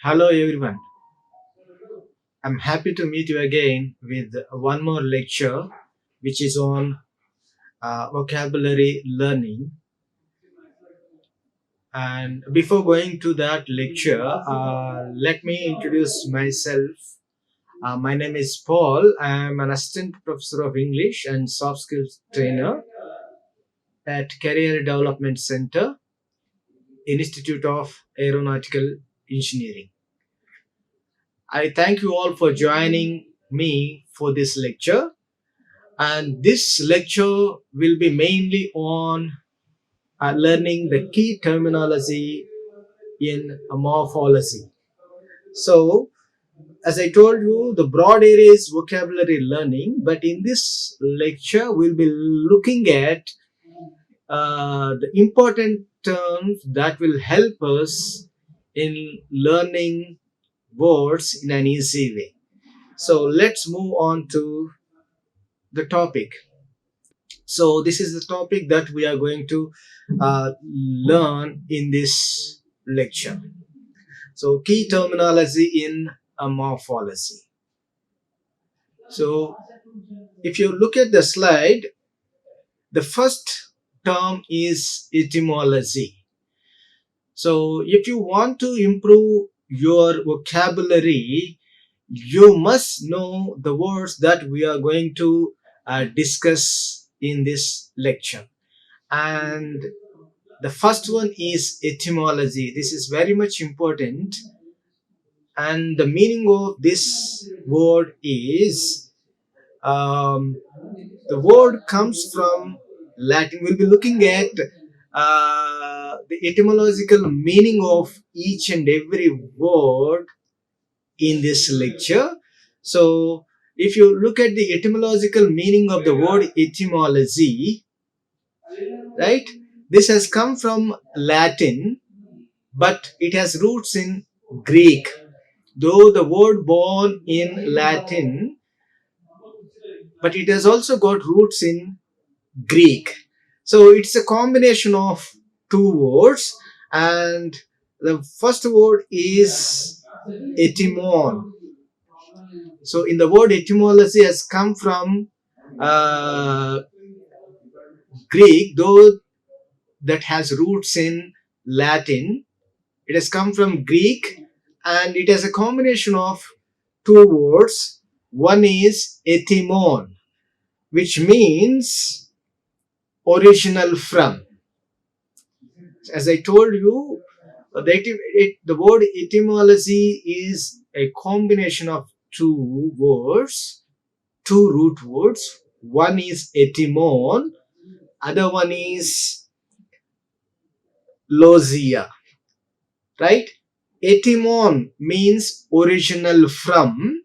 Hello everyone. I'm happy to meet you again with one more lecture which is on vocabulary learning. And before going to that lecture, let me introduce myself. My name is Paul. I'm an assistant professor of English and soft skills trainer at Career Development Center, Institute of Aeronautical Engineering. I thank you all for joining me for this lecture. And this lecture will be mainly on learning the key terminology in morphology. So, as I told you, the broad area is vocabulary learning, but in this lecture, we'll be looking at the important terms that will help us in learning words in an easy way. So, let's move on to the topic. So this is the topic that we are going to learn in this lecture. So key terminology in morphology. So if you look at the slide, the first term is etymology. So if you want to improve your vocabulary, you must know the words that we are going to discuss in this lecture. And the first one is etymology. This is very much important. And the meaning of this word is the word comes from Latin. We'll be looking at the etymological meaning of each and every word in this lecture. So, if you look at the etymological meaning of the word etymology, right? This has come from Latin, but it has roots in Greek. Though the word born in Latin, but it has also got roots in Greek. So it's a combination of two words, and the first word is etymon. So in the word etymology has come from uh, Greek, though that has roots in Latin. It has come from Greek and it has a combination of two words. One is etymon, which means original from. As I told you, the word etymology is a combination of two words, two root words. One is etymon, other one is logia, right? Etymon means original from,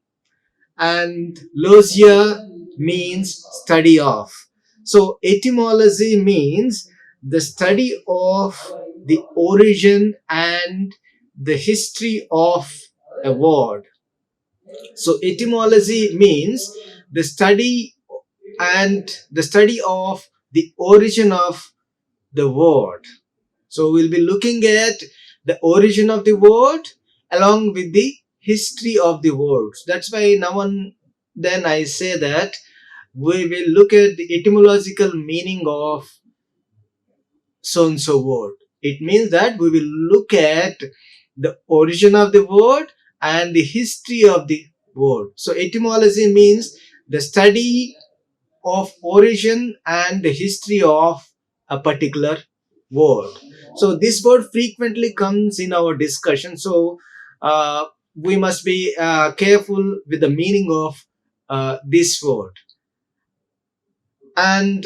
and logia means study of. So etymology means the study of the origin and the history of a word. So etymology means the study of the origin of the word. So we'll be looking at the origin of the word along with the history of the words. That's why now and then I say that we will look at the etymological meaning of so and so word. It means that we will look at the origin of the word and the history of the word. So etymology means the study of origin and the history of a particular word. So this word frequently comes in our discussion. So we must be careful with the meaning of this word. And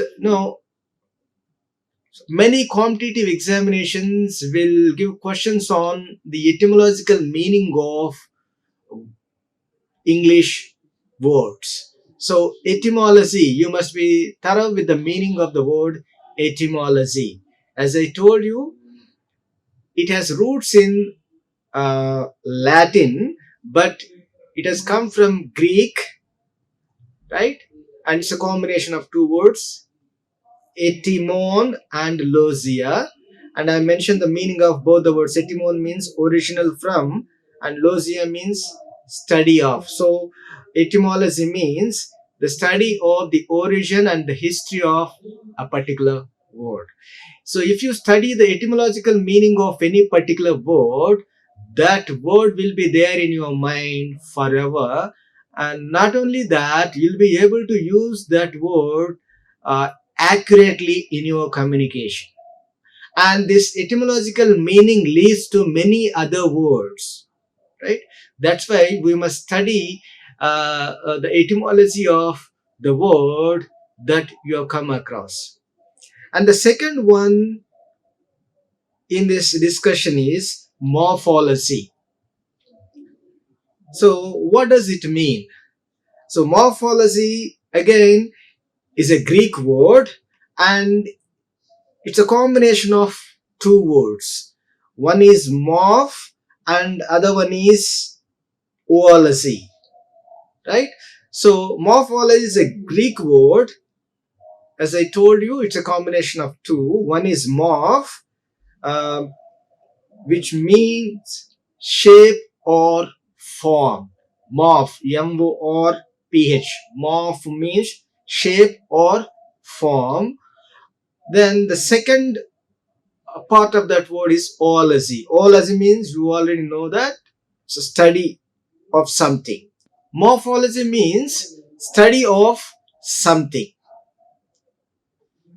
many competitive examinations will give questions on the etymological meaning of English words. So etymology, you must be thorough with the meaning of the word etymology. As I told you, it has roots in Latin, but it has come from Greek, right? And it's a combination of two words, etymon and logia. And I mentioned the meaning of both the words. Etymon means original from, and logia means study of. So etymology means the study of the origin and the history of a particular word. So if you study the etymological meaning of any particular word, that word will be there in your mind forever. And not only that, you'll be able to use that word accurately in your communication. And this etymological meaning leads to many other words, right? That's why we must study the etymology of the word that you have come across. And the second one in this discussion is morphology. So what does it mean? So morphology again is a Greek word, and it's a combination of two words. One is morph and other one is oology, right? So morphology is a Greek word. As I told you, it's a combination of two. One is morph, um, which means shape or form. Morph, M-O-R-P-H. Morph means shape or form. Then the second part of that word is oology. Oology means you already know that it's a study of something. Morphology means study of something.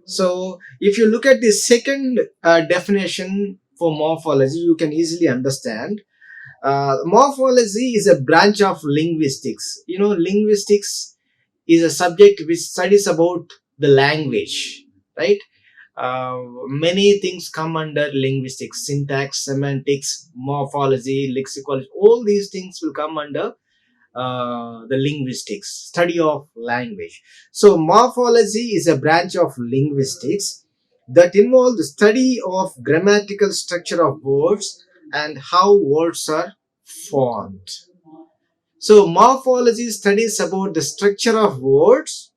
So if you look at the second definition for morphology, you can easily understand. Morphology is a branch of linguistics. You know, linguistics is a subject which studies about the language, right? Many things come under linguistics: syntax, semantics, morphology, lexicology. All these things will come under the linguistics, study of language. So morphology is a branch of linguistics that involves the study of grammatical structure of words and how words are formed. So morphology studies about the structure of words,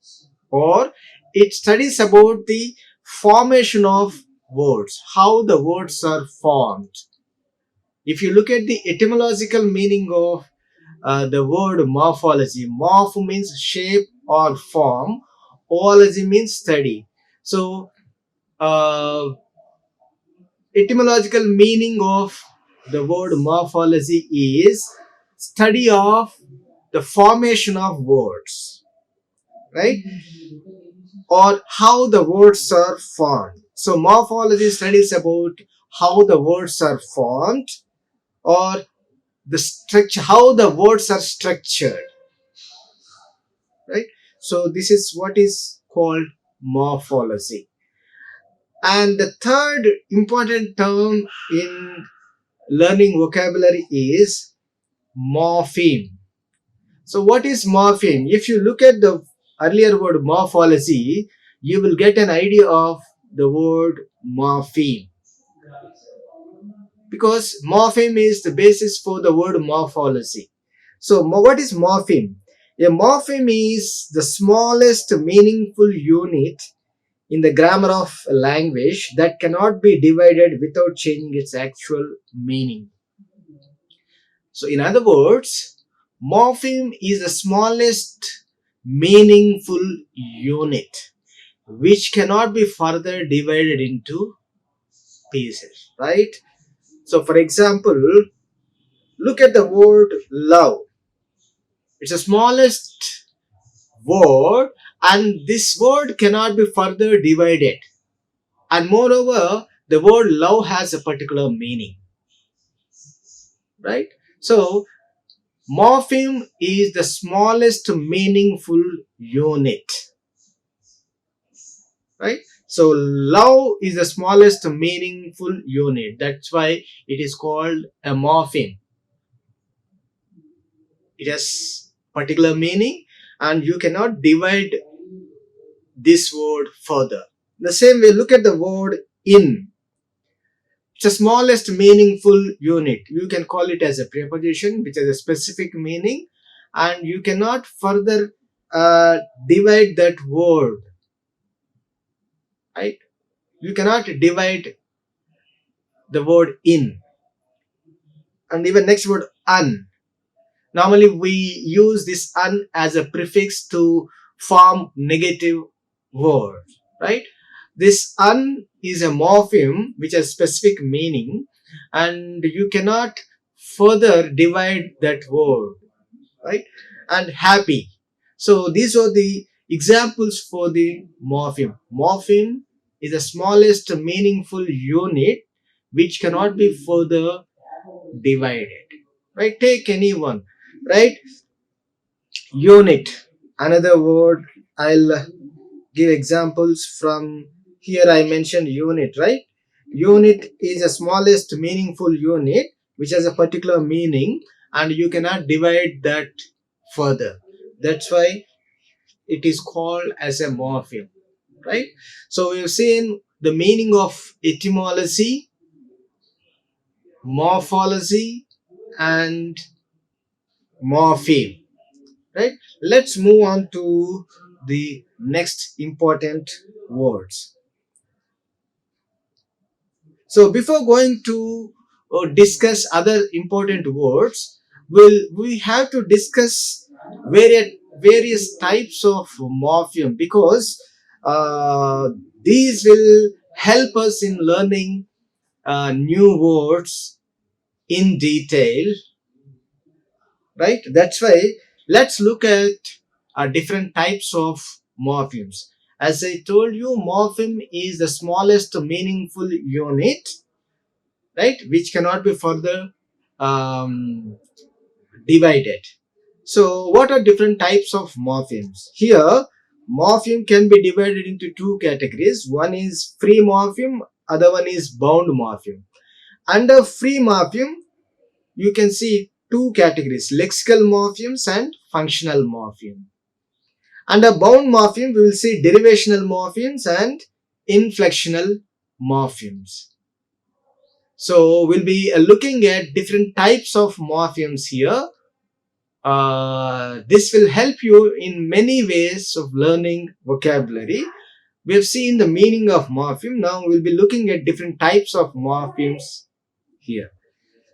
or it studies about the formation of words, how the words are formed. If you look at the etymological meaning of the word morphology, morph means shape or form, oology means study. So etymological meaning of the word morphology is study of the formation of words, right? Or how the words are formed. So morphology studies about how the words are formed, or the structure, how the words are structured, right? So this is what is called morphology. And the third important term in learning vocabulary is morpheme. So what is morpheme? If you look at the earlier word morphology, you will get an idea of the word morpheme, because morpheme is the basis for the word morphology. So what is morpheme? A morpheme is the smallest meaningful unit in the grammar of a language that cannot be divided without changing its actual meaning. So in other words, morpheme is the smallest meaningful unit which cannot be further divided into pieces, right? So for example, look at the word love. It's the smallest word, and this word cannot be further divided. And moreover, the word love has a particular meaning, right? So morpheme is the smallest meaningful unit, right? So love is the smallest meaningful unit. That's why it is called a morpheme. It has particular meaning, and you cannot divide this word further. The same way, look at the word in. It's the smallest meaningful unit. You can call it as a preposition which has a specific meaning, and you cannot further divide that word, right? You cannot divide the word in. And even next word un. Normally we use this un as a prefix to form negative words, right? This un is a morpheme which has specific meaning, and you cannot further divide that word, right? And happy. So these are the examples for the morpheme. Morpheme is the smallest meaningful unit which cannot be further divided, right? Take any one, right? Unit, another word. I'll give examples from here. I mentioned unit, right? Unit is the smallest meaningful unit which has a particular meaning, and you cannot divide that further. That's why it is called as a morpheme, right? So we've seen the meaning of etymology, morphology, and morpheme, right? Let's move on to the next important words. So before going to discuss other important words, we have to discuss various types of morpheme, because uh, these will help us in learning new words in detail, right? That's why let's look at different types of morphemes. As I told you, morpheme is the smallest meaningful unit, right, which cannot be further um, divided. So what are different types of morphemes? Here morpheme can be divided into two categories. One is free morpheme, other one is bound morpheme. Under free morpheme you can see two categories: lexical morphemes and functional morpheme. Under bound morpheme we will see derivational morphemes and inflectional morphemes. So we'll be looking at different types of morphemes here. This will help you in many ways of learning vocabulary. We have seen the meaning of morpheme. Now we'll be looking at different types of morphemes here.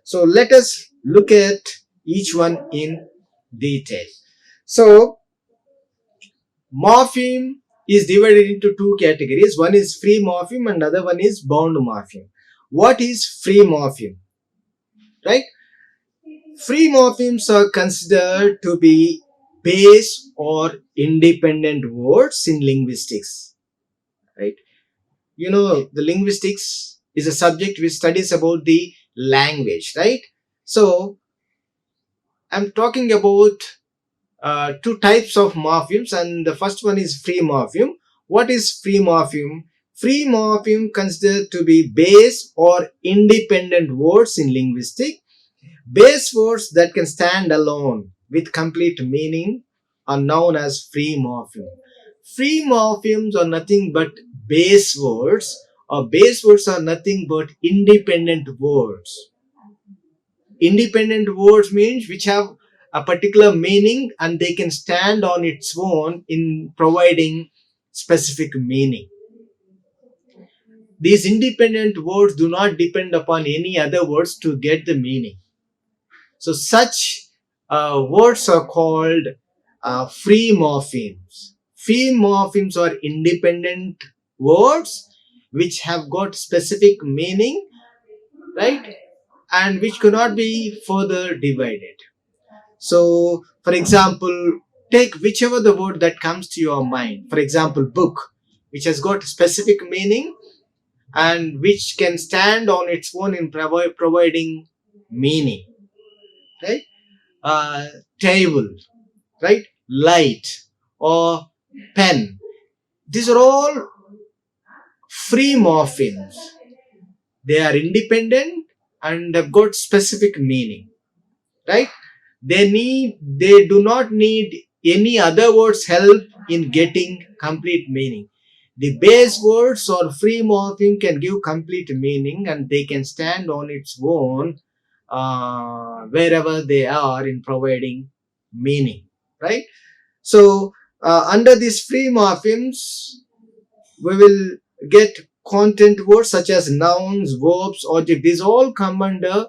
So let us look at each one in detail. So morpheme is divided into two categories. One is free morpheme and other one is bound morpheme. What is free morpheme? Right? Free morphemes are considered to be base or independent words in linguistics. Right? You know, the linguistics is a subject which studies about the language, right? So I'm talking about two types of morphemes, and the first one is free morpheme. What is free morpheme? Free morpheme considered to be base or independent words in linguistics. Base words that can stand alone with complete meaning are known as free morpheme. Free morphemes are nothing but base words, or base words are nothing but independent words. Independent words means which have a particular meaning and they can stand on its own in providing specific meaning. These independent words do not depend upon any other words to get the meaning. So such words are called free morphemes. Free morphemes are independent words which have got specific meaning, right, and which cannot be further divided. So, for example, take whichever the word that comes to your mind. For example, book, which has got specific meaning and which can stand on its own in providing meaning, right? Uh, Table, right? Light or pen. These are all free morphemes. They are independent and have got specific meaning, right? They do not need any other words help in getting complete meaning. The base words or free morpheme can give complete meaning and they can stand on its own wherever they are in providing meaning, right? So under these free morphemes we will get content words such as nouns, verbs, object. These all come under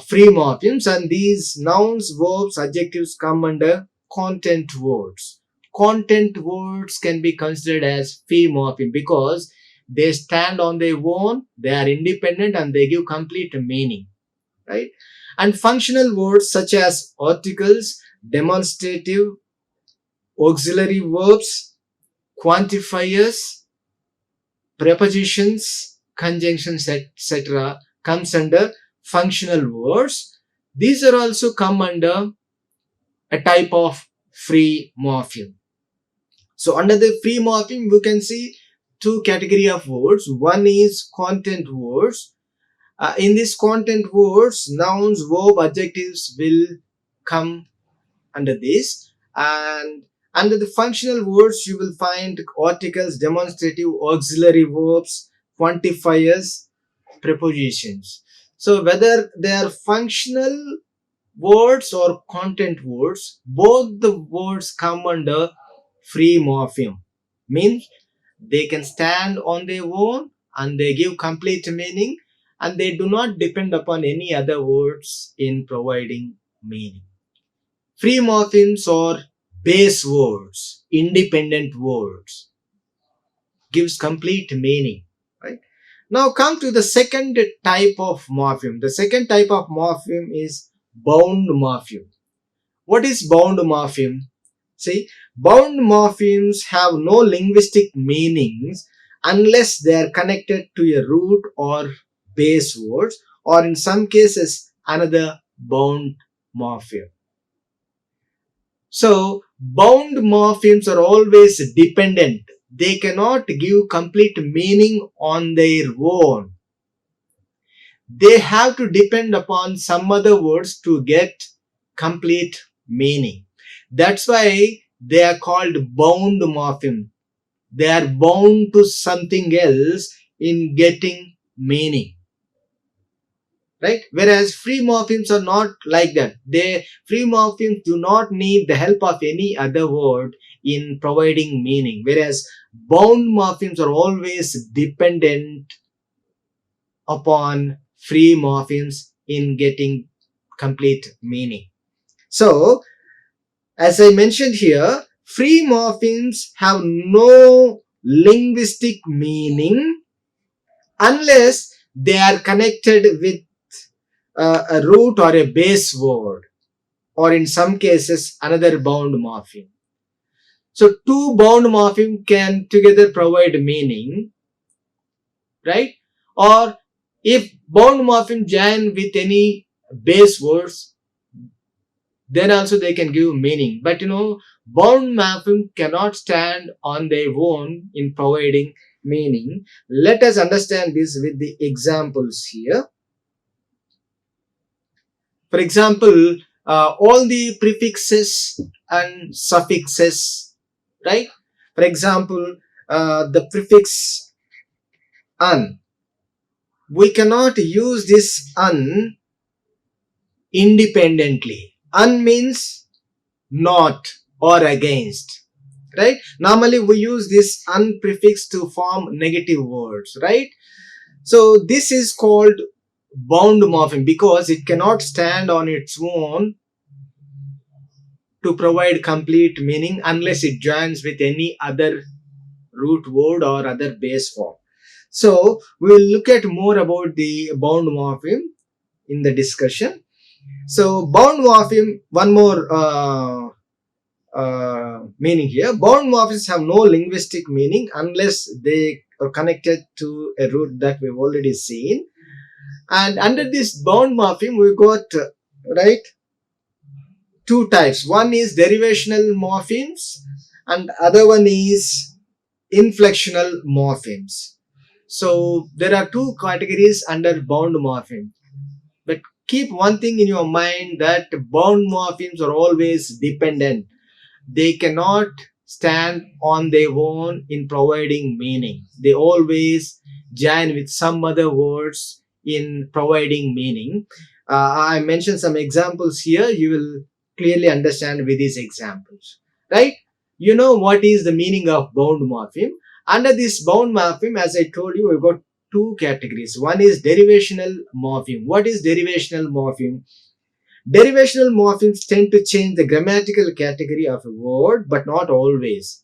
free morphemes, and these nouns, verbs, adjectives come under content words. Content words can be considered as free morpheme because they stand on their own, they are independent, and they give complete meaning, right? And functional words such as articles, demonstrative, auxiliary verbs, quantifiers, prepositions, conjunctions, etc. comes under functional words. These are also come under a type of free morpheme. So under the free morpheme, we can see two category of words. One is content words. In this content words, nouns, verb, adjectives will come under this, and under the functional words you will find articles, demonstrative, auxiliary verbs, quantifiers, prepositions. So whether they are functional words or content words, both the words come under free morpheme. Means they can stand on their own and they give complete meaning, and they do not depend upon any other words in providing meaning. Free morphemes or base words, independent words, gives complete meaning, right? Now come to the second type of morpheme. The second type of morpheme is bound morpheme. What is bound morpheme? See, bound morphemes have no linguistic meanings unless they are connected to a root or base words, or in some cases another bound morpheme. So, bound morphemes are always dependent. They cannot give complete meaning on their own. They have to depend upon some other words to get complete meaning. That's why they are called bound morpheme. They are bound to something else in getting meaning. Right? Whereas free morphemes are not like that. Free morphemes do not need the help of any other word in providing meaning. Whereas bound morphemes are always dependent upon free morphemes in getting complete meaning. So, as I mentioned here, free morphemes have no linguistic meaning unless they are connected with a root or a base word, or in some cases another bound morpheme. So two bound morpheme can together provide meaning, right? Or if bound morpheme join with any base words, then also they can give meaning. But bound morpheme cannot stand on their own in providing meaning. Let us understand this with the examples here. For example, all the prefixes and suffixes, right? For example, the prefix un. We cannot use this un independently. Un means not or against, right? Normally we use this un prefix to form negative words, right? So this is called bound morpheme because it cannot stand on its own to provide complete meaning unless it joins with any other root word or other base form. So we will look at more about the bound morpheme in the discussion. So bound morpheme, one more meaning here. Bound morphemes have no linguistic meaning unless they are connected to a root that we've already seen. And under this bound morpheme, we got right two types. One is derivational morphemes and other one is inflectional morphemes. So there are two categories under bound morpheme. But keep one thing in your mind, that bound morphemes are always dependent. They cannot stand on their own in providing meaning. They always join with some other words in providing meaning. I mentioned some examples here. You will clearly understand with these examples, right? You know what is the meaning of bound morpheme. Under this bound morpheme, as I told you, we've got two categories. One is derivational morpheme. What is derivational morpheme? Derivational morphemes tend to change the grammatical category of a word, but not always.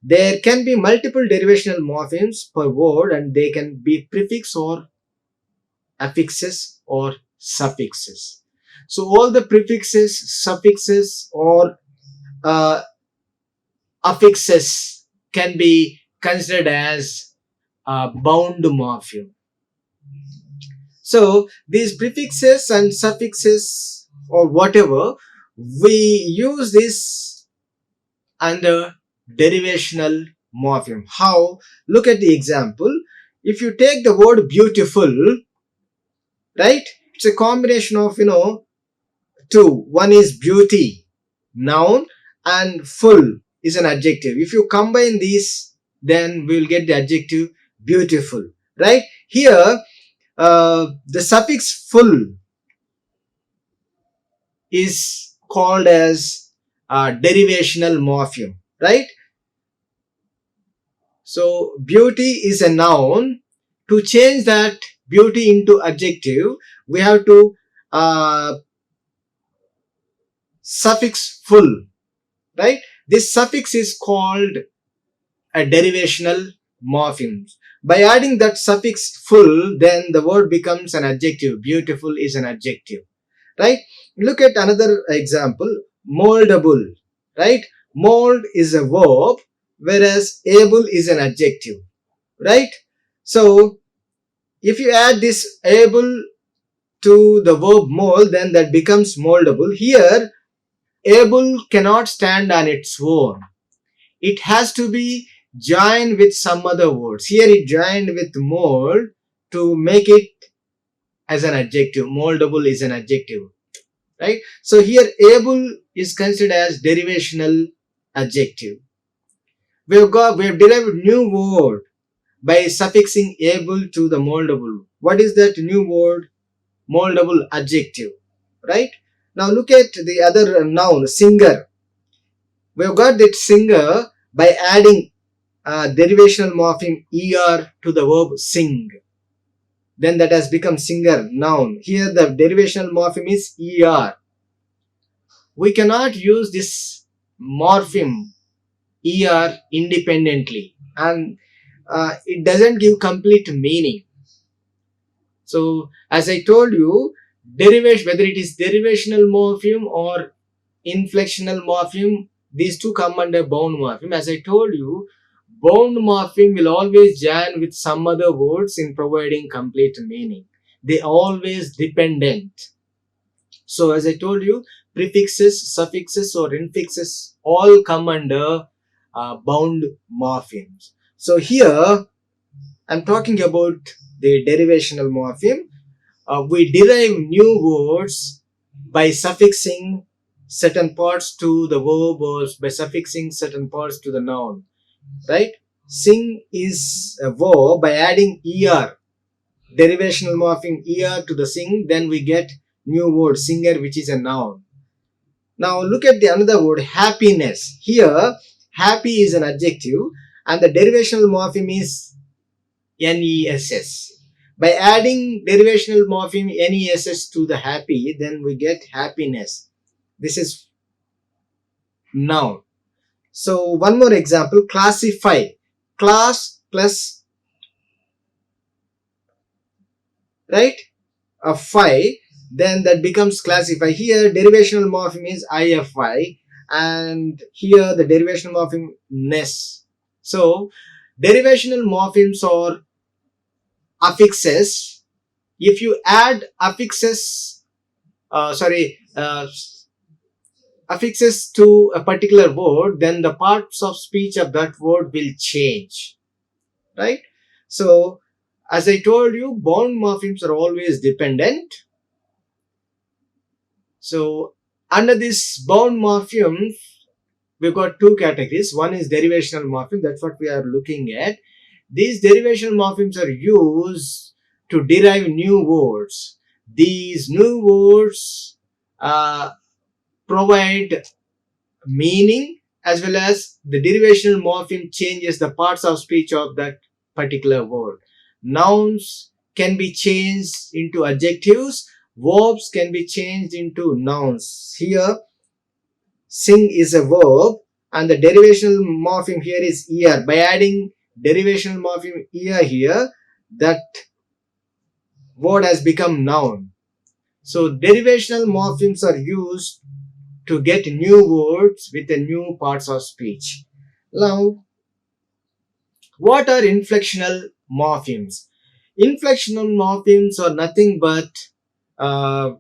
There can be multiple derivational morphemes per word, and they can be prefix or affixes or suffixes. So all the prefixes, suffixes or uh, affixes can be considered as a bound morpheme. So these prefixes and suffixes or whatever, we use this under derivational morpheme. How? Look at the example. If you take the word beautiful, right? It's a combination of, two. One is beauty, noun, and full is an adjective. If you combine these, then we'll get the adjective beautiful, right? Here, the suffix full is called as derivational morpheme, right? So beauty is a noun. To change that beauty into adjective, we have to suffix full, right? This suffix is called a derivational morpheme. By adding that suffix full, then the word becomes an adjective. Beautiful is an adjective, right? Look at another example. Moldable, right? Mold is a verb, whereas able is an adjective, right? So if you add this able to the verb mold, then that becomes moldable. Here able cannot stand on its own. It has to be joined with some other words. Here it joined with mold to make it as an adjective. Moldable is an adjective, right? So here able is considered as derivational adjective. We have derived new word by suffixing able to the moldable. What is that new word? Moldable adjective, right? Now look at the other noun, singer. We have got that singer by adding derivational morpheme er to the verb sing. Then that has become singer, noun. Here the derivational morpheme is er. We cannot use this morpheme er independently, and it doesn't give complete meaning. So as I told you, derivation, whether it is derivational morpheme or inflectional morpheme, these two come under bound morpheme. As I told you, bound morpheme will always join with some other words in providing complete meaning. They always dependent. So as I told you, prefixes, suffixes or infixes all come under bound morphemes. So here I'm talking about the derivational morpheme. We derive new words by suffixing certain parts to the verb or by suffixing certain parts to the noun, right? Sing is a verb. By adding er, derivational morpheme er to the sing, then we get new word singer, which is a noun. Now look at the another word, happiness. Here happy is an adjective and the derivational morpheme is ness. By adding derivational morpheme ness to the happy, then we get happiness. This is noun. So one more example, classify. Class plus, right, a phi, then that becomes classify. Here derivational morpheme is ifi, and here the derivational morpheme ness. So derivational morphemes or affixes. If you add affixes, affixes to a particular word, then the parts of speech of that word will change, right? So as I told you, bound morphemes are always dependent. So under this bound morphemes, we've got two categories. One is derivational morpheme, that's what we are looking at. These derivational morphemes are used to derive new words. These new words provide meaning, as well as the derivational morpheme changes the parts of speech of that particular word. nouns can be changed into adjectives, verbs can be changed into nouns. Here sing is a verb and the derivational morpheme here is ear. By adding derivational morpheme ear here, that word has become noun. So derivational morphemes are used to get new words with the new parts of speech. Now, what are inflectional morphemes? Inflectional morphemes are nothing but uh,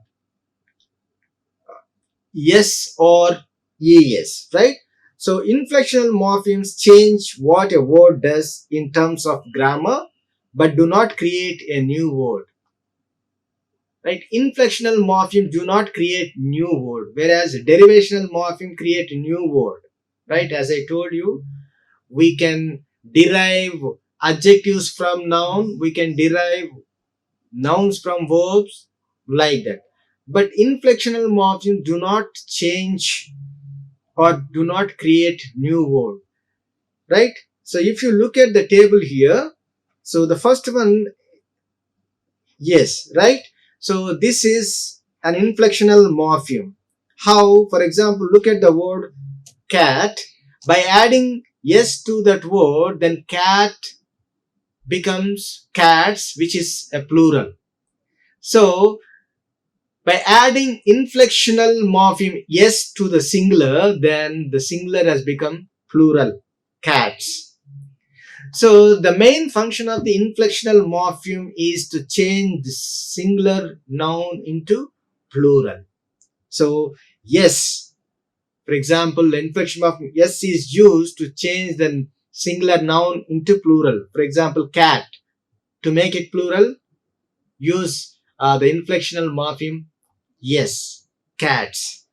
yes or es, right? So inflectional morphemes change what a word does in terms of grammar, but do not create a new word. Right? Inflectional morphemes do not create new word, whereas derivational morpheme create new word. Right? As I told you, we can derive adjectives from noun, we can derive nouns from verbs, like that. But inflectional morphemes do not change or do not create new word, right? So if you look at the table here, so the first one, yes, right? So this is an inflectional morpheme. How? For example, look at the word cat. By adding yes to that word, then cat becomes cats, which is a plural. So by adding inflectional morpheme yes to the singular, then the singular has become plural, cats. So the main function of the inflectional morpheme is to change the singular noun into plural. So yes, for example, the inflection of yes is used to change the singular noun into plural. For example, cat. To make it plural, use the inflectional morpheme yes, cats.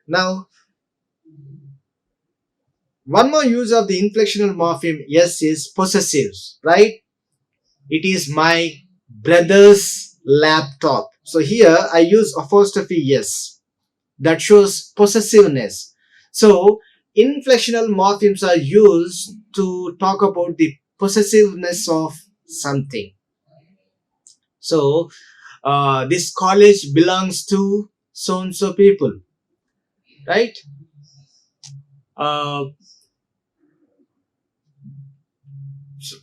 Now, one more use of the inflectional morpheme yes is possessives, right? It is my brother's laptop. So here I use apostrophe yes. That shows possessiveness. So inflectional morphemes are used to talk about the possessiveness of something. So this college belongs to so and so people, right? Uh,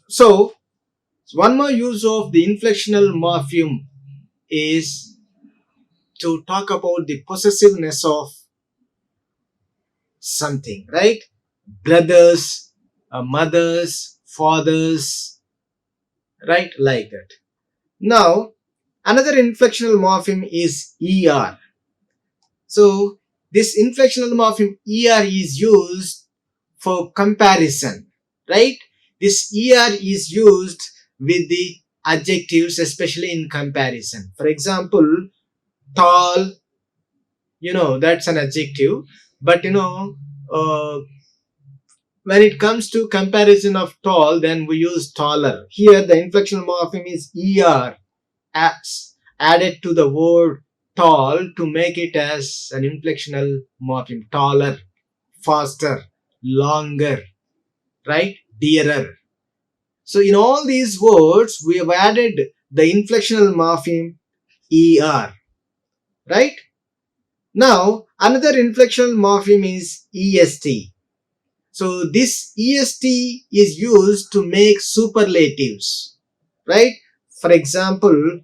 so one more use of the inflectional morpheme is to talk about the possessiveness of something, right? Brothers, mothers, fathers, right? Like that. Now, another inflectional morpheme is ER. So, this inflectional morpheme ER is used for comparison, right? This ER is used with the adjectives, especially in comparison. For example, tall, that's an adjective, but uh, when it comes to comparison of tall, then we use taller. Here the inflectional morpheme is er added to the word tall to make it as an inflectional morpheme. Taller, faster, longer, right? Dearer. So in all these words we have added the inflectional morpheme er, right? Now another inflectional morpheme is est. So this est is used to make superlatives, right? For example,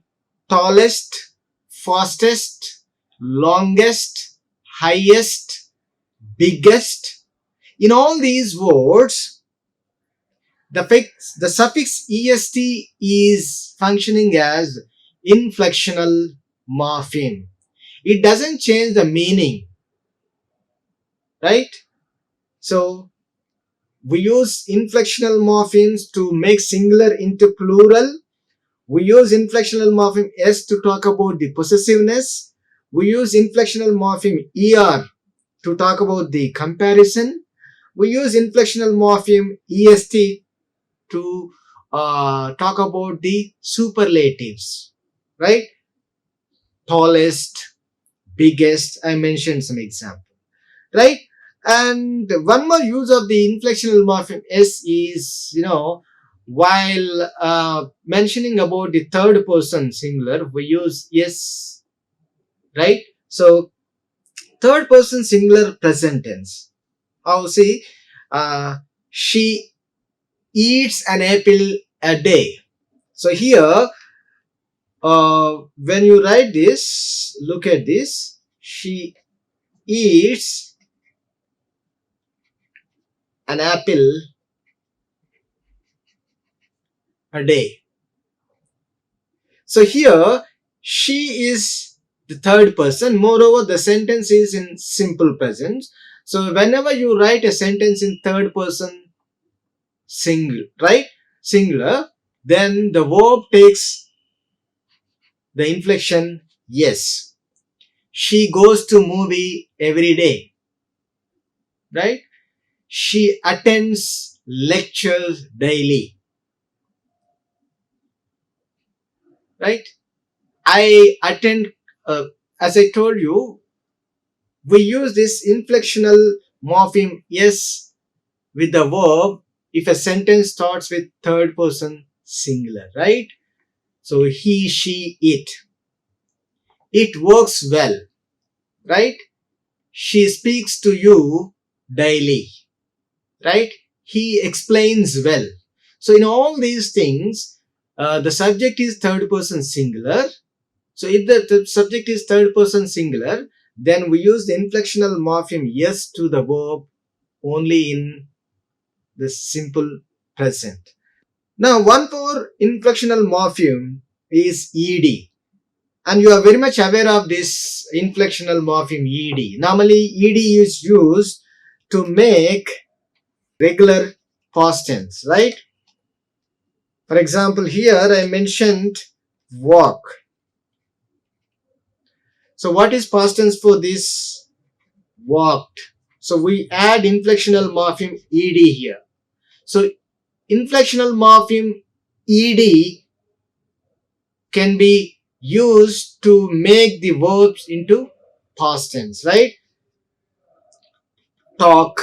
tallest, fastest, longest, highest, biggest. In all these words, the suffix est is functioning as inflectional morpheme. It doesn't change the meaning, right? So we use inflectional morphemes to make singular into plural. We use inflectional morpheme s to talk about the possessiveness. We use inflectional morpheme er to talk about the comparison. We use inflectional morpheme est to talk about the superlatives, right? Tallest, biggest. I mentioned some examples, right? And one more use of the inflectional morpheme s is, while mentioning about the third person singular, we use yes, right? So third person singular present tense, I'll see, she eats an apple a day. So here, when you write this, look at this, she eats an apple a day. So here, she is the third person. Moreover, the sentence is in simple present. So whenever you write a sentence in third person single, right, singular, then the verb takes the inflection yes. She goes to movie every day, right? She attends lectures daily, right? I attend, as I told you, we use this inflectional morpheme yes with the verb if a sentence starts with third person singular, right? So he, she, it. It works well, right? She speaks to you daily, right? He explains well. So in all these things, the subject is third person singular. So if the subject is third person singular, then we use the inflectional morpheme yes to the verb only in the simple present. Now, one more inflectional morpheme is ed. And you are very much aware of this inflectional morpheme ed. Normally, ed is used to make regular past tense, right? For example, here I mentioned walk. So what is past tense for this? Walked. So we add inflectional morpheme ed here. So inflectional morpheme ed can be used to make the verbs into past tense, right? Talk,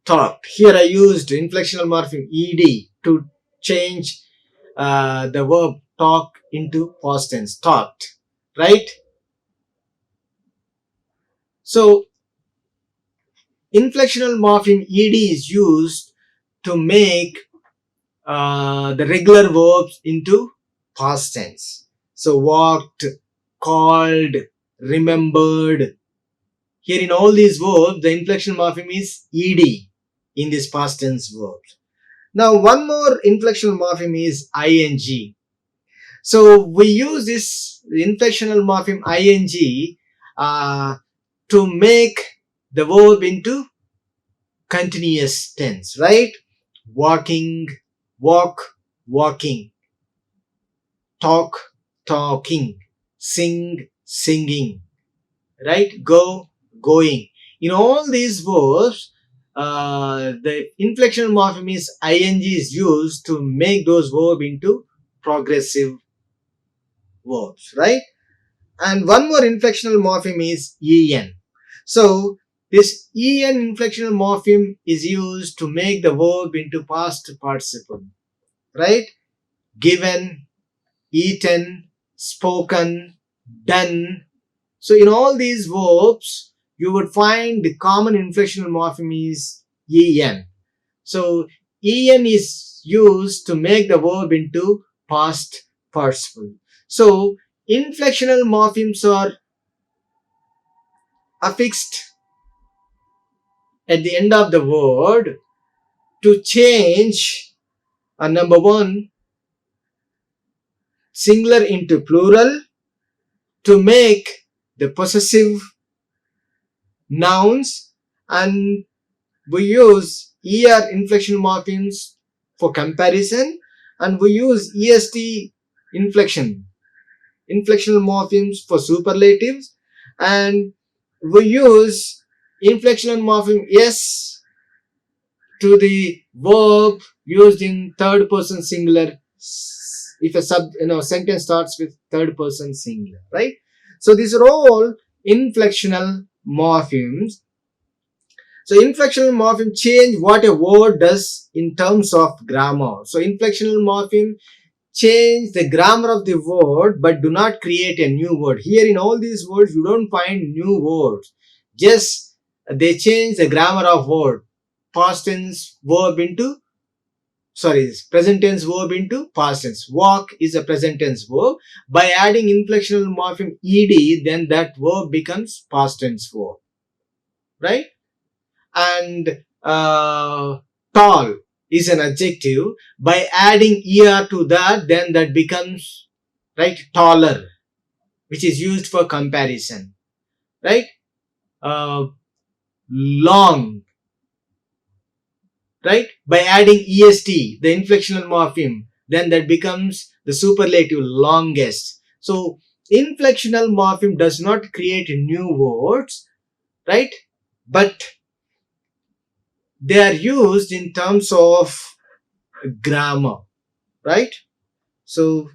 talked. Here I used inflectional morpheme ed to change the verb talk into past tense, talked, right? So inflectional morpheme ed is used to make the regular verbs into past tense. So walked, called, remembered. Here in all these verbs, the inflection morpheme is ed in this past tense verbs. Now one more inflectional morpheme is ing. So we use this inflectional morpheme ing to make the verb into continuous tense, right? Walking, walk, walking, talk, talking, sing, singing, right? Go, going. In all these verbs, the inflectional morpheme is ing is used to make those verbs into progressive verbs, right? And one more inflectional morpheme is en. So this en inflectional morpheme is used to make the verb into past participle, right? Given, eaten, spoken, done. So in all these verbs, you would find the common inflectional morpheme is en. So en is used to make the verb into past participle. So inflectional morphemes are affixed at the end of the word to change number one, singular into plural, to make the possessive nouns, and we use er inflection morphemes for comparison, and we use est inflectional morphemes for superlatives, and we use inflectional morpheme s to the verb used in third person singular if a sentence starts with third person singular, right? So these are all inflectional morphemes. So inflectional morpheme change what a word does in terms of grammar. So inflectional morpheme change the grammar of the word but do not create a new word. Here in all these words you don't find new words. Just they change the grammar of word. Past tense verb into present tense verb into past tense. Walk is a present tense verb. By adding inflectional morpheme ed, then that verb becomes past tense verb, right? And tall is an adjective. By adding er to that, then that becomes, right, taller, which is used for comparison, right? Long, right? By adding est, the inflectional morpheme, then that becomes the superlative longest. So inflectional morpheme does not create new words, right? But they are used in terms of grammar, right? So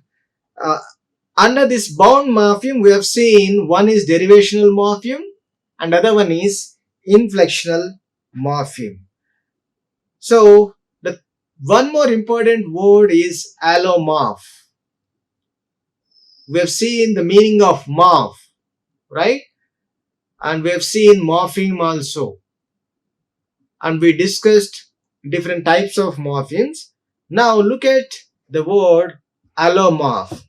uh, under this bound morpheme, we have seen one is derivational morpheme and other one is inflectional morpheme. So the one more important word is allomorph. We have seen the meaning of morph, right? And we have seen morpheme also. And we discussed different types of morphemes. Now look at the word allomorph.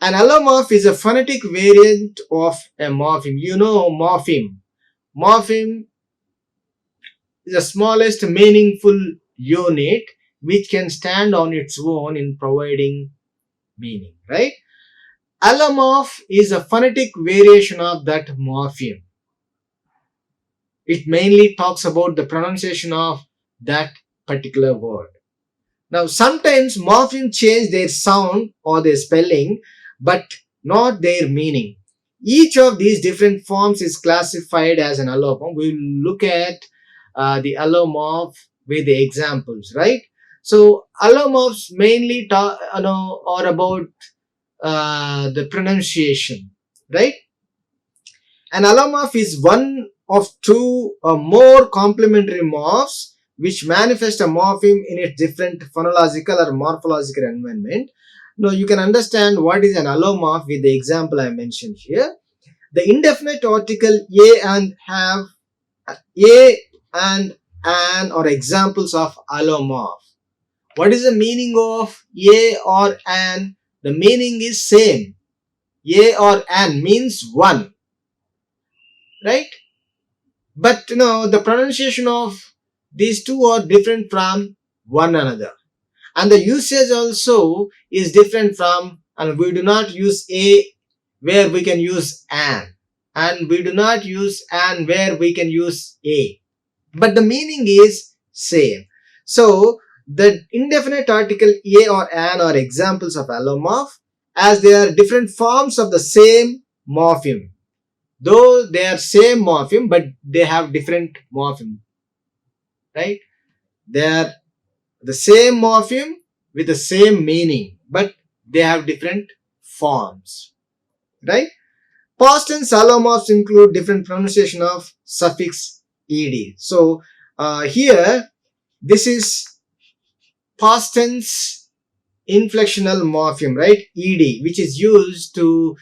An allomorph is a phonetic variant of a morpheme. You know morpheme. Morpheme is the smallest meaningful unit which can stand on its own in providing meaning, right? Allomorph is a phonetic variation of that morpheme. It mainly talks about the pronunciation of that particular word. Now, sometimes morphemes change their sound or their spelling, but not their meaning. Each of these different forms is classified as an allomorph. We'll look at the allomorph with the examples, right? So, allomorphs mainly talk, are about the pronunciation, right? An allomorph is one of two or more complementary morphs which manifest a morpheme in its different phonological or morphological environment. Now you can understand what is an allomorph with the example I mentioned here. The indefinite article a and have, a and an are examples of allomorph. What is the meaning of a or an? The meaning is same. A or an means one, right? But the pronunciation of these two are different from one another, and the usage also is different from, and we do not use a where we can use an, and we do not use an where we can use a, but the meaning is same. So the indefinite article a or an are examples of allomorph, as they are different forms of the same morpheme. Though they are same morpheme, but they have different morpheme, right? They are the same morpheme with the same meaning, but they have different forms, right? Past tense allomorphs include different pronunciation of suffix ed. So here, this is past tense inflectional morpheme, right? Ed, which is used to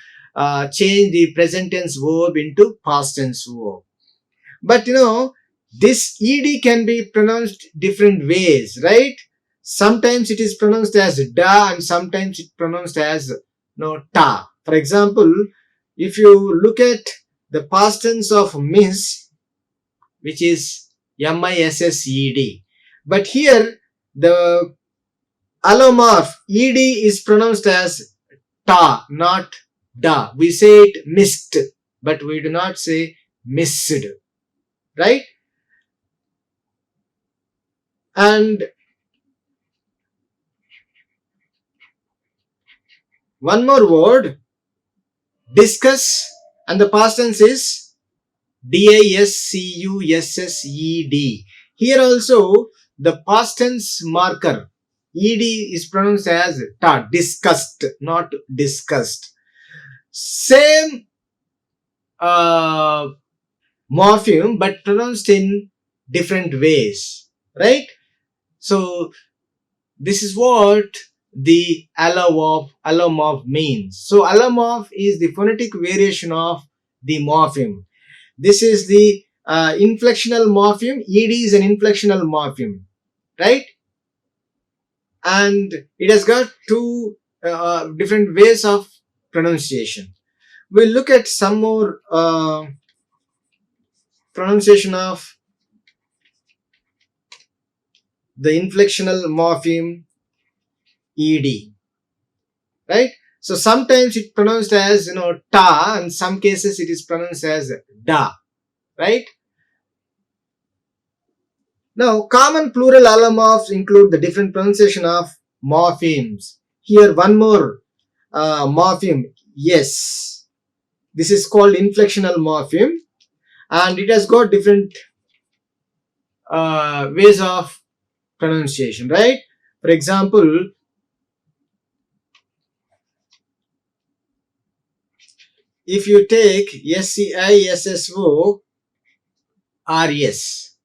change the present tense verb into past tense verb. But this ed can be pronounced different ways, right? Sometimes it is pronounced as da and sometimes it pronounced as ta. For example, if you look at the past tense of miss, which is missed, but here the allomorph ed is pronounced as ta, not da. We say it missed, but we do not say missed, right? And one more word, discuss, and the past tense is discussed. Here also the past tense marker ed is pronounced as ta, discussed, not discussed. Same morpheme but pronounced in different ways, right? So this is what the allomorph means. So allomorph is the phonetic variation of the morpheme. This is the inflectional morpheme. Ed is an inflectional morpheme, right? And it has got two different ways of pronunciation. We'll look at some more pronunciation of the inflectional morpheme ed, right? So sometimes it's pronounced as ta, and some cases it is pronounced as da, right? Now common plural allomorphs include the different pronunciation of morphemes. Here one more morpheme, yes, this is called inflectional morpheme, and it has got different ways of pronunciation, right? For example, if you take SCISSO RS,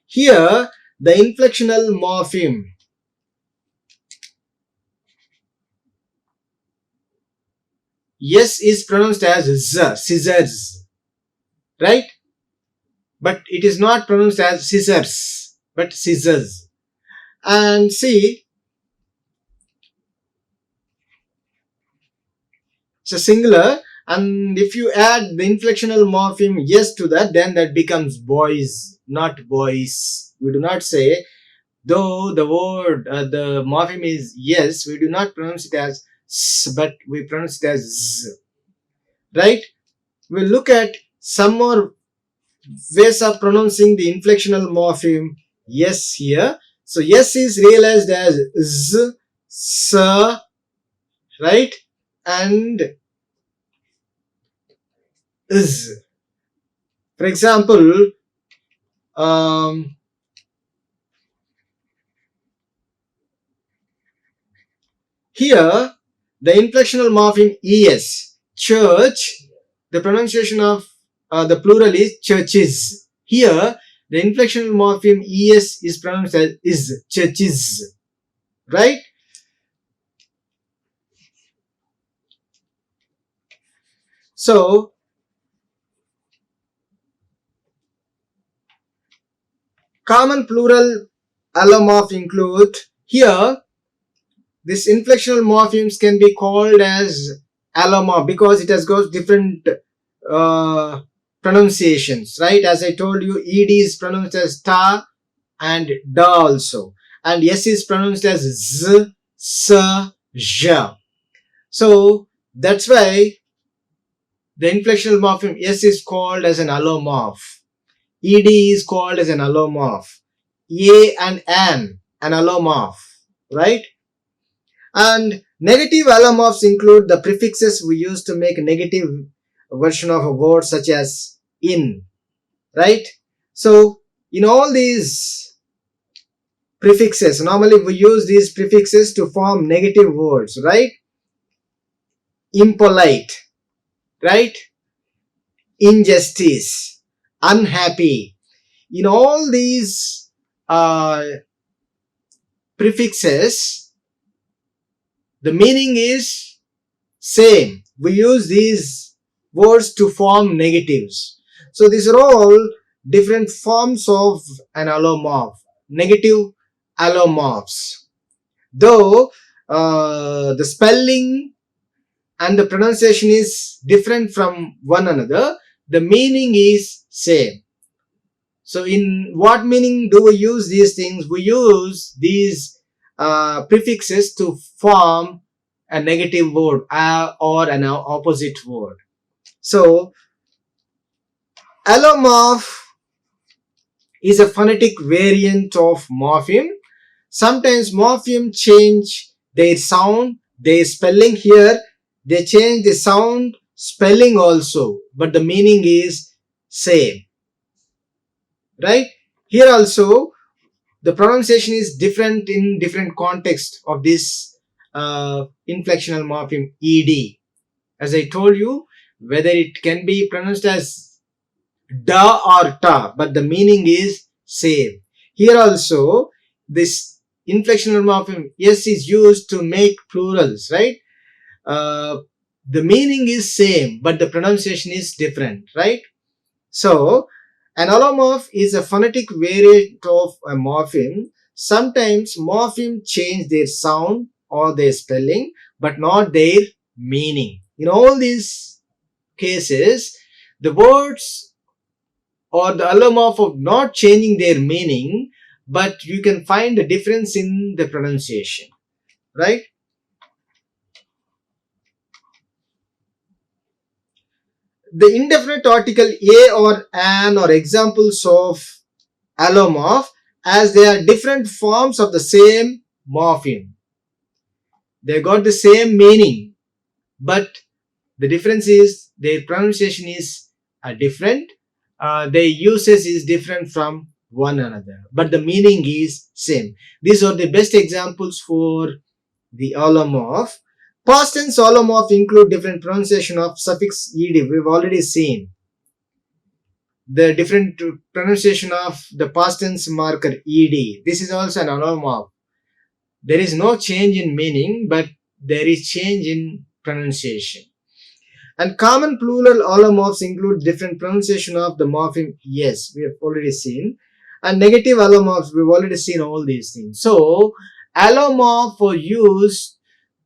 here the inflectional morpheme yes is pronounced as z, scissors, right? But it is not pronounced as scissors, but scissors. And see, it's a singular, and if you add the inflectional morpheme yes to that, then that becomes boys, not boys. We do not say, though the word, the morpheme is yes, we do not pronounce it as s, but we pronounce it as z, right? We'll look at some more ways of pronouncing the inflectional morpheme yes here. So yes is realized as z, s, right? And is. For example, um, here the inflectional morpheme es, church, the pronunciation of the plural is churches. Here the inflectional morpheme es is pronounced as is, churches, right? So common plural allomorph include, here this inflectional morphemes can be called as allomorph because it has got different uh, pronunciations, right? As I told you, ed is pronounced as ta and da also, and s is pronounced as z, s, j. So that's why the inflectional morpheme s is called as an allomorph, ed is called as an allomorph, a and an allomorph, right? And negative allomorphs include the prefixes we use to make a negative version of a word, such as in, right? So in all these prefixes, normally we use these prefixes to form negative words, right? Impolite, right? Injustice, unhappy. In all these prefixes, the meaning is same. We use these words to form negatives. So these are all different forms of an allomorph, negative allomorphs. Though the spelling and the pronunciation is different from one another, the meaning is same. So in what meaning do we use these things? We use these prefixes to form a negative word or an opposite word. So allomorph is a phonetic variant of morpheme. Sometimes morpheme change their sound, their spelling. Here they change the sound, spelling also, but the meaning is same, right? Here also the pronunciation is different in different context of this inflectional morpheme ed. As I told you, whether it can be pronounced as da or ta, but the meaning is same. Here also, this inflectional morpheme s is used to make plurals, right? Uh, the meaning is same, but the pronunciation is different, right? So, an allomorph is a phonetic variant of a morpheme. Sometimes morpheme change their sound or their spelling, but not their meaning. In all these cases, the words or the allomorph of not changing their meaning, but you can find a difference in the pronunciation, right? The indefinite article a or an are examples of allomorph, as they are different forms of the same morpheme. They got the same meaning, but the difference is their pronunciation is different. Their usage is different from one another, but the meaning is same. These are the best examples for the allomorph. Past tense allomorph include different pronunciation of suffix ed. We've already seen the different pronunciation of the past tense marker ed. This is also an allomorph. There is no change in meaning, but there is change in pronunciation. And common plural allomorphs include different pronunciation of the morpheme yes, we have already seen. And negative allomorphs, we've already seen all these things. So, allomorph are used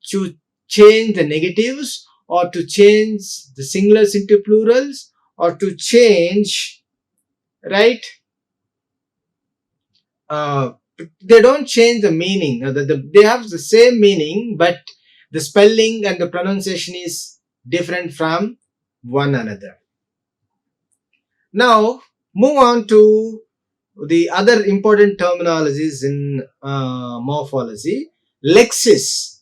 to change the negatives, or to change the singulars into plurals, or to change, right? Uh, they don't change the meaning. They have the same meaning, but the spelling and the pronunciation is different from one another. Now, move on to the other important terminologies in morphology. Lexis.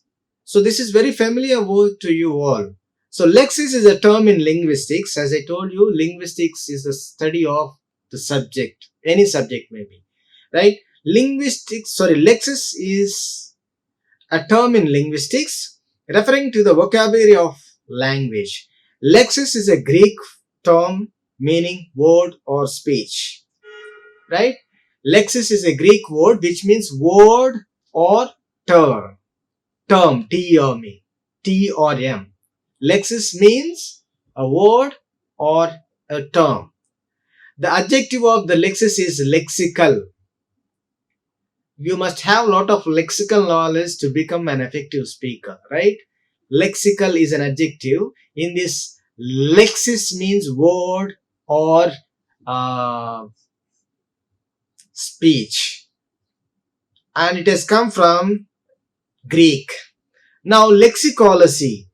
So this is very familiar word to you all. So lexis is a term in linguistics. As I told you, linguistics is the study of the subject, any subject maybe, right? Lexis is a term in linguistics referring to the vocabulary of language. Lexis is a Greek term meaning word or speech, right? Lexis is a Greek word which means word or term. Term, T or M. T or M. Lexis means a word or a term. The adjective of the lexis is lexical. You must have a lot of lexical knowledge to become an effective speaker, right? Lexical is an adjective. In this, lexis means word or speech, and it has come from Greek. Now, lexicology.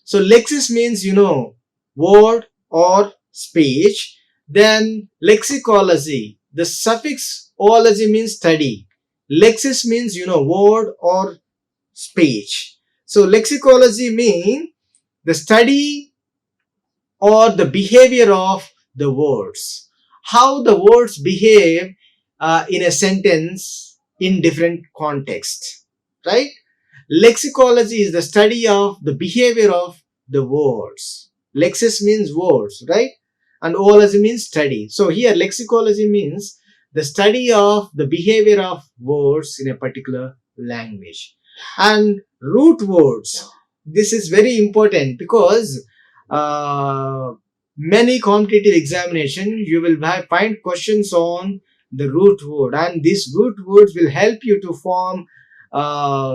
So, lexis means, word or speech. Then, lexicology. The suffix ology means study. Lexis means, word or speech. So, lexicology means the study or the behavior of the words. How the words behave in a sentence in different contexts, right? Lexicology is the study of the behavior of the words. Lexis means words, right? And ology means study. So here lexicology means the study of the behavior of words in a particular language. And root words. This is very important because many competitive examination you will find questions on the root word, and these root words will help you to form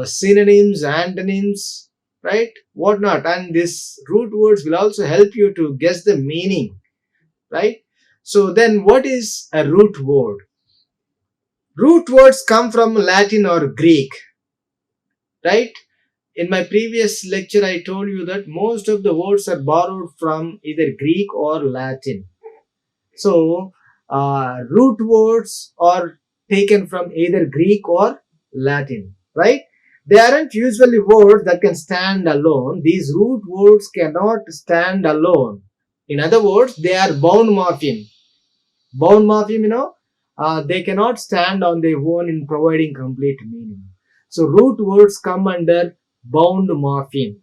synonyms, antonyms, right? Whatnot. And these root words will also help you to guess the meaning, right? So then what is a root word? Root words come from Latin or Greek, right? In my previous lecture, I told you that most of the words are borrowed from either Greek or Latin. So, root words are taken from either Greek or Latin, right? They aren't usually words that can stand alone. These root words cannot stand alone. In other words, they are bound morpheme. Bound morpheme, they cannot stand on their own in providing complete meaning. So, root words come under bound morpheme.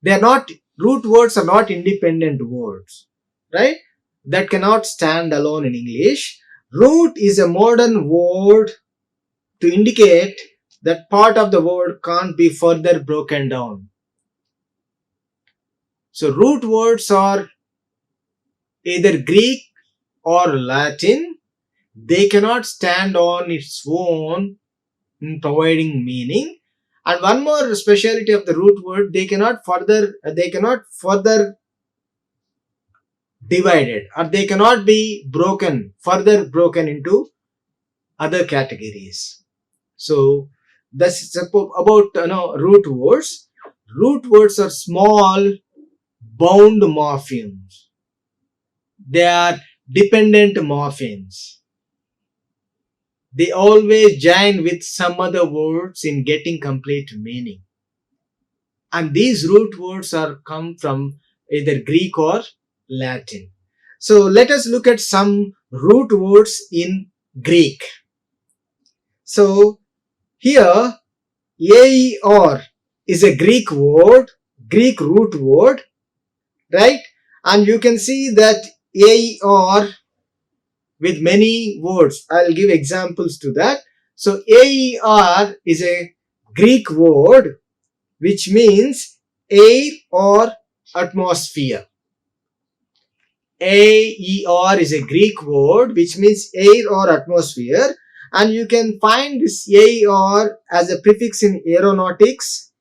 They are not, root words are not independent words, right? That cannot stand alone in English. Root is a modern word to indicate that part of the word can't be further broken down. So root words are either Greek or Latin. They cannot stand on its own in providing meaning. And one more speciality of the root word, they cannot further divided, or they cannot be further broken into other categories. So that's about root words. Root words are small bound morphemes. They are dependent morphemes. They always join with some other words in getting complete meaning. And these root words are come from either Greek or Latin. So let us look at some root words in Greek. So here AER is a Greek word, Greek root word, right? And you can see that AER with many words. I'll give examples to that. So AER is a Greek word which means air or atmosphere. AER is a Greek word which means air or atmosphere, and you can find this AER as a prefix in aeronautics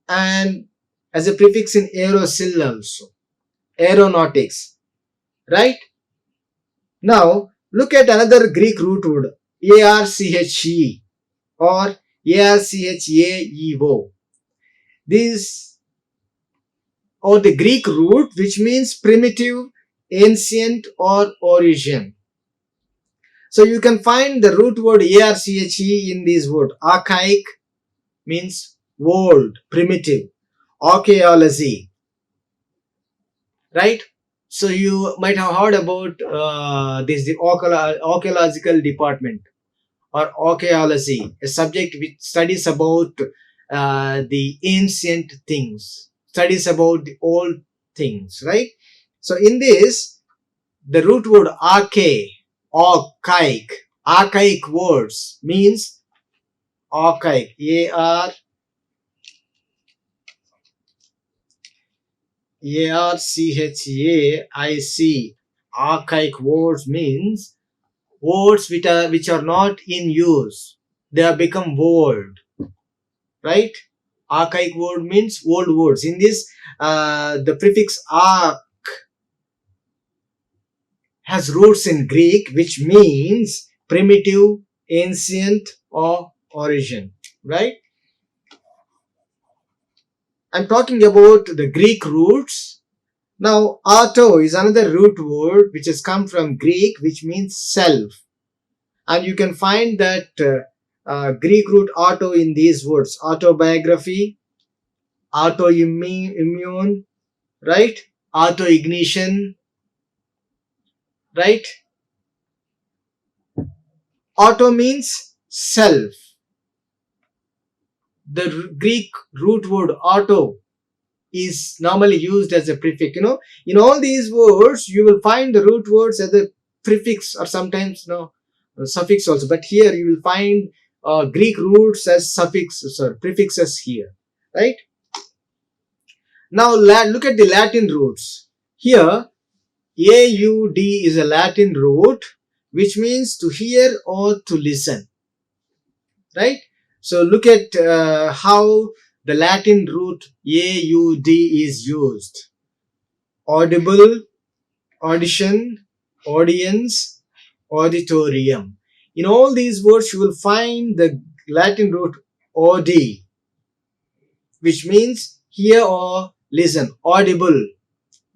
and as a prefix in aerosol also. Aeronautics, right? Now look at another Greek root word ARCHE or ARCHAEO. These or the Greek root which means primitive, ancient or origin. So you can find the root word ARCHE in this word. Archaic means old, primitive. Archaeology, right? So you might have heard about the archaeological department or archaeology, a subject which studies about the ancient things, studies about the old things, right? So in this, the root word archaic words means archaic, ARCHAIC. Archaic words means words which are not in use. They have become old, right? Archaic word means old words. In this, the prefix arch has roots in Greek, which means primitive, ancient, or origin, right? I'm talking about the Greek roots. Now, auto is another root word which has come from Greek, which means self. And you can find that Greek root auto in these words: autobiography, autoimmune, right? Autoignition, right? Auto means self. The Greek root word auto is normally used as a prefix. In all these words, you will find the root words as a prefix or sometimes suffix also. But here you will find Greek roots as prefixes here, right? Now look at the Latin roots. Here, AUD is a Latin root which means to hear or to listen, right? So look at how the Latin root AUD is used. Audible, audition, audience, auditorium. In all these words, you will find the Latin root audi, which means hear or listen. Audible,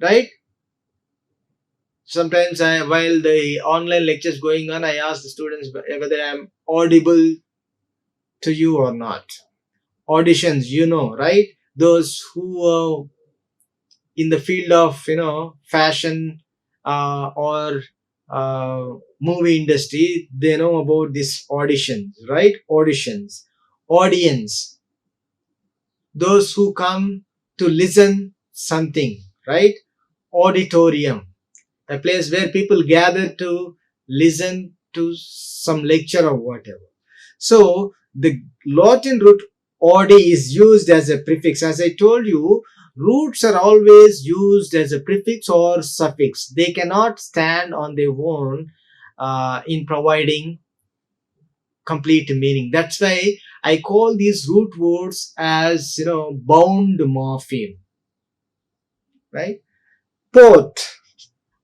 right? Sometimes while the online lectures going on, I ask the students whether I'm audible to you or not. Auditions, right? Those who are in the field of fashion or movie industry, they know about this auditions, right? Auditions, audience, those who come to listen something, right? Auditorium, a place where people gather to listen to some lecture or whatever. So the Latin root od is used as a prefix. As I told you, roots are always used as a prefix or suffix. They cannot stand on their own in providing complete meaning. That's why I call these root words as, bound morpheme, right? Port,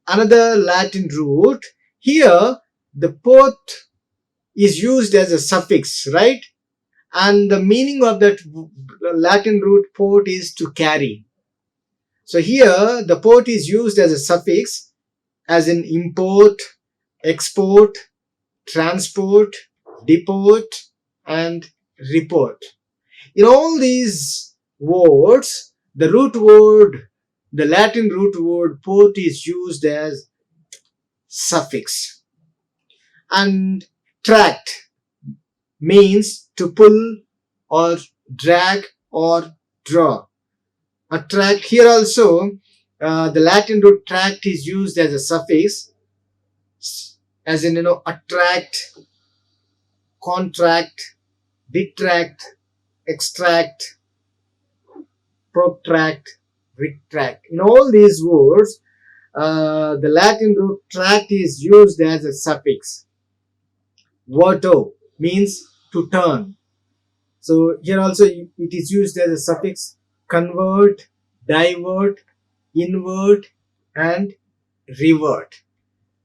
another Latin root. Here the port is used as a suffix, right? And the meaning of that Latin root port is to carry. So here the port is used as a suffix, as in import, export, transport, deport, and report. In all these words, the Latin root word port is used as suffix. And tract means to pull or drag or draw. A tract, here also the Latin root tract is used as a suffix, as in, attract, contract, detract, extract, protract, retract. In all these words, the Latin root tract is used as a suffix. Verto means to turn. So here also it is used as a suffix. Convert, divert, invert, and revert.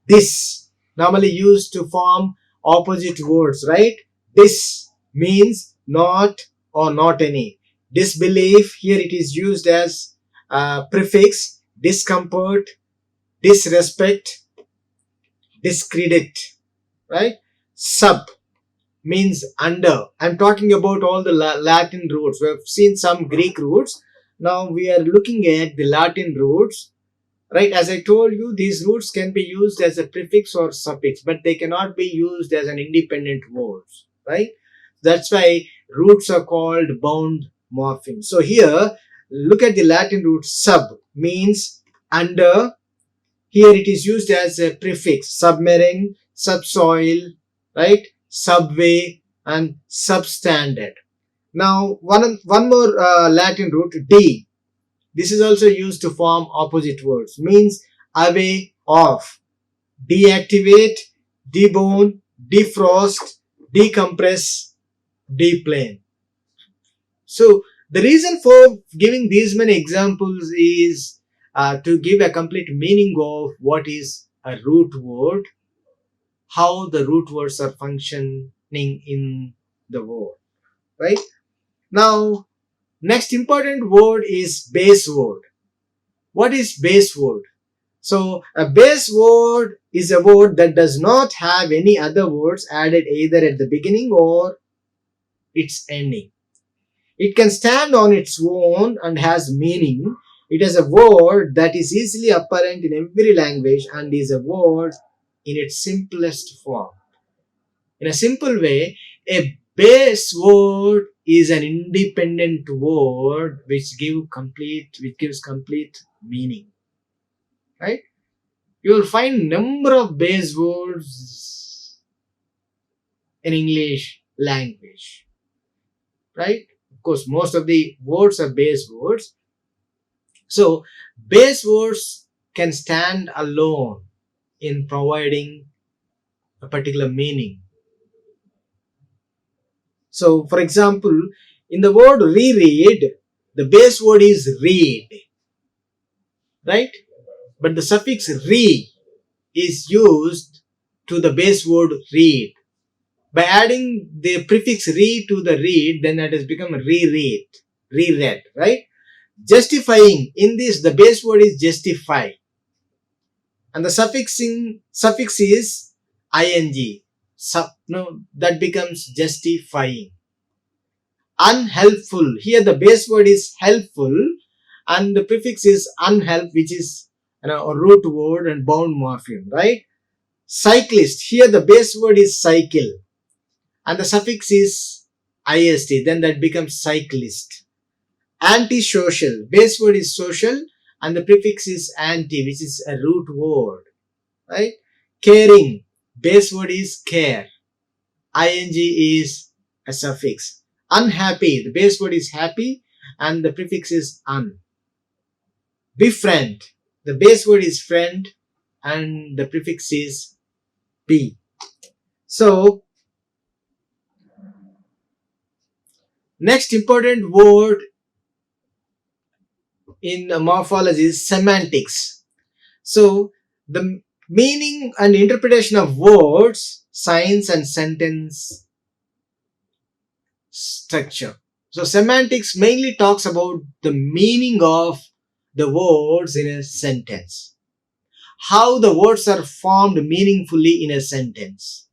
This normally used to form opposite words, right? This means not or not any. Disbelief, here it is used as prefix. Discomfort, disrespect, discredit, right? Sub means under. I'm talking about all the Latin roots. We have seen some Greek roots. Now we are looking at the Latin roots, right? As I told you, these roots can be used as a prefix or suffix, but they cannot be used as an independent word, right? That's why roots are called bound morphemes. So here, look at the Latin root. Sub means under. Here it is used as a prefix. Submarine, subsoil, right? Subway, and substandard. Now one more Latin root, D. This is also used to form opposite words. Means away, off. Deactivate, debone, defrost, decompress, deplane. So the reason for giving these many examples is to give a complete meaning of what is a root word, how the root words are functioning in the word, right? Now, next important word is base word. What is base word? So a base word is a word that does not have any other words added either at the beginning or its ending. It can stand on its own and has meaning. It is a word that is easily apparent in every language and is a word in its simplest form. In a simple way, a base word is an independent word which gives complete meaning. Right? You will find number of base words in English language. Right? Of course, most of the words are base words. So base words can stand alone in providing a particular meaning. So for example, in the word reread, the base word is read, right? But the suffix re is used to the base word read. By adding the prefix re to the read, then that has become reread, reread, right? Justifying, in this the base word is justify, and the suffix is ing. That becomes justifying. Unhelpful, here the base word is helpful and the prefix is unhelp, which is a root word and bound morpheme, right? Cyclist, here the base word is cycle and the suffix is ist, then that becomes cyclist. Antisocial, base word is social and the prefix is anti, which is a root word, right? Caring, base word is care. Ing is a suffix. Unhappy, the base word is happy and the prefix is un. Befriend, the base word is friend and the prefix is b. So next important word in morphology is semantics. So the meaning and interpretation of words, signs and sentence structure. So semantics mainly talks about the meaning of the words in a sentence. How the words are formed meaningfully in a sentence.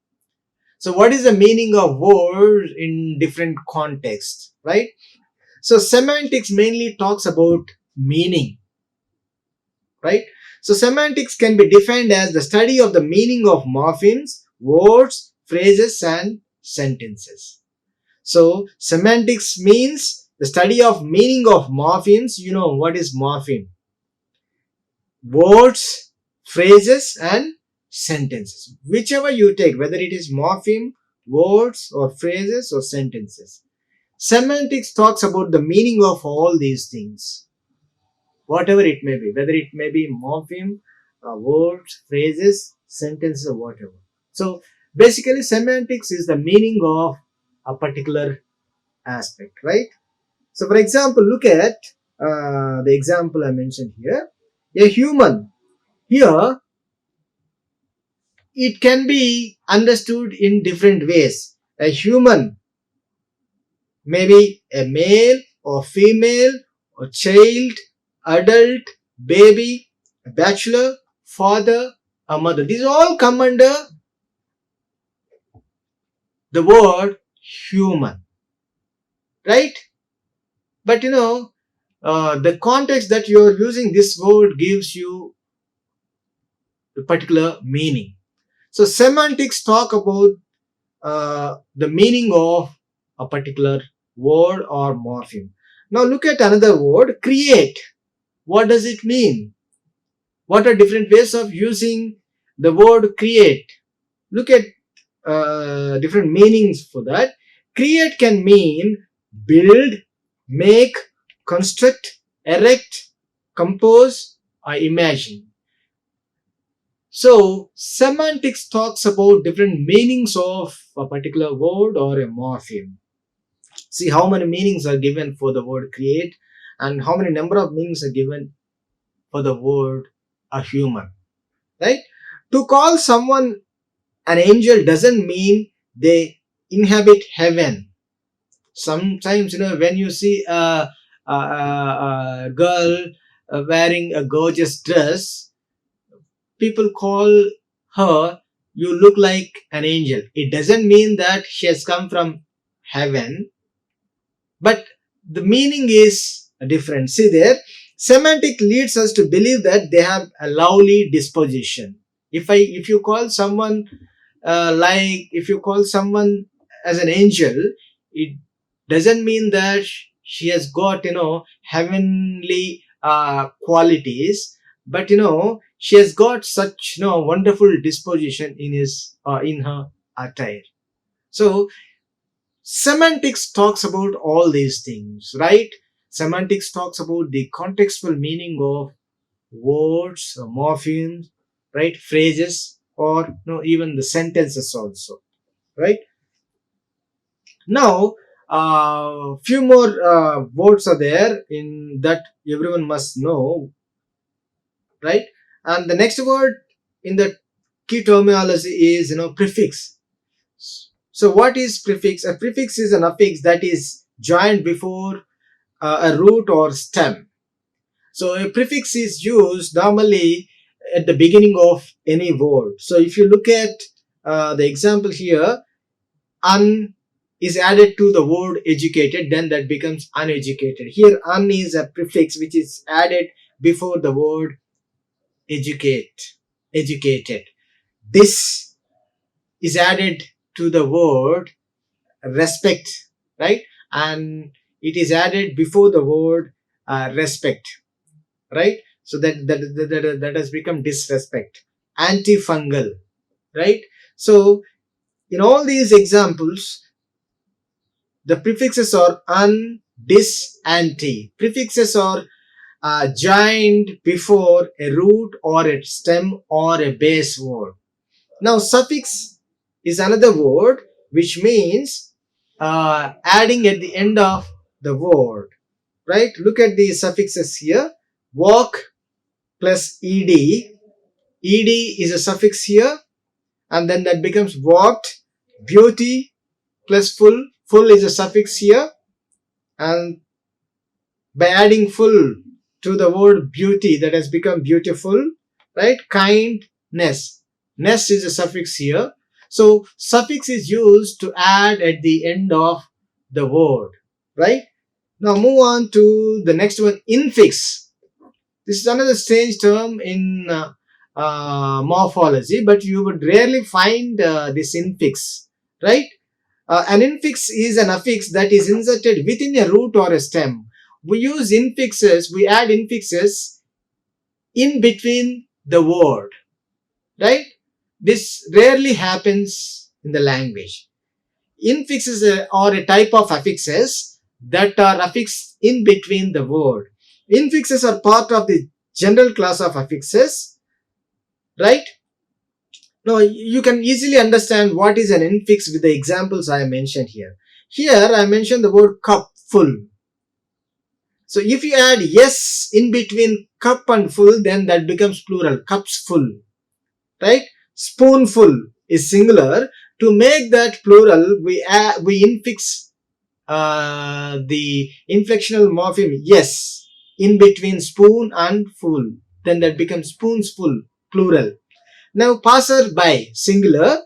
So what is the meaning of words in different contexts, right? So semantics mainly talks about meaning, right? So semantics can be defined as the study of the meaning of morphemes, words, phrases and sentences. So semantics means the study of meaning of morphemes. You know what is morpheme? Words, phrases and sentences. Whichever you take, whether it is morpheme, words or phrases or sentences. Semantics talks about the meaning of all these things. Whatever it may be, whether it may be morpheme, words, phrases, sentences or whatever. So basically semantics is the meaning of a particular aspect, right? So for example, look at the example I mentioned here. A human. Here, it can be understood in different ways. A human may be a male or female or child, adult, baby, a bachelor, father, a mother. These all come under the word human, right? But the context that you are using this word gives you a particular meaning. So semantics talk about the meaning of a particular word or morpheme. Now look at another word, create. What does it mean? What are different ways of using the word create? Look at different meanings for that. Create can mean build, make, construct, erect, compose, or imagine. So semantics talks about different meanings of a particular word or a morpheme. See how many meanings are given for the word create and how many number of meanings are given for the word a human, right? To call someone an angel doesn't mean they inhabit heaven. Sometimes, when you see a girl wearing a gorgeous dress, people call her, you look like an angel. It doesn't mean that she has come from heaven, but the meaning is different. See there, semantic leads us to believe that they have a lovely disposition. If you call someone if you call someone as an angel, it doesn't mean that she has got heavenly qualities, but she has got such wonderful disposition in her attire. So semantics talks about all these things, right? Semantics talks about the contextual meaning of words, morphemes, right? Phrases, or even the sentences also, right? Now, few more words are there in that everyone must know, right? And the next word in the key terminology is prefix. So what is prefix? A prefix is an affix that is joined before a root or stem. So a prefix is used normally at the beginning of any word. So if you look at the example here, un is added to the word educated, then that becomes uneducated. Here un is a prefix which is added before the word educated. This is added to the word respect, right? And it is added before the word respect, right? So that has become disrespect. Antifungal, right? So in all these examples, the prefixes are un, dis, anti. Prefixes are joined before a root or a stem or a base word. Now, suffix is another word which means adding at the end of the word, right? Look at the suffixes here. Walk plus ed. Ed is a suffix here, and then that becomes walked. Beauty plus full. Full is a suffix here, and by adding full to the word beauty, that has become beautiful, right? Kindness. Ness is a suffix here. So suffix is used to add at the end of the word, right? Now move on to the next one, infix. This is another strange term in morphology, but you would rarely find this infix, right? An infix is an affix that is inserted within a root or a stem. We use infixes, we add infixes in between the word, right? This rarely happens in the language. Infixes are a type of affixes that are affixed in between the word. Infixes are part of the general class of affixes, right? Now you can easily understand what is an infix with the examples I mentioned here. Here I mentioned the word cup, full. So if you add yes in between cup and full, then that becomes plural, cups full, right? Spoonful is singular. To make that plural, we infix the inflectional morpheme yes in between spoon and full. Then that becomes spoons full, plural. Now passer by, singular.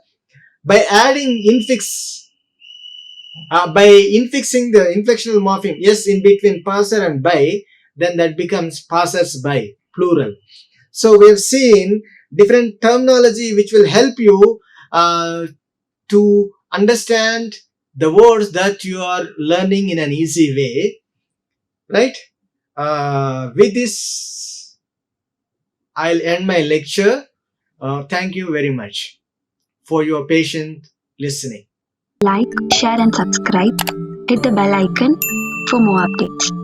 By adding infix, by infixing the inflectional morpheme yes in between passer and by, then that becomes passers by, plural. So we have seen different terminology which will help you to understand the words that you are learning in an easy way, right? With this, I'll end my lecture. Thank you very much for your patient listening. Like, share and subscribe. Hit the bell icon for more updates.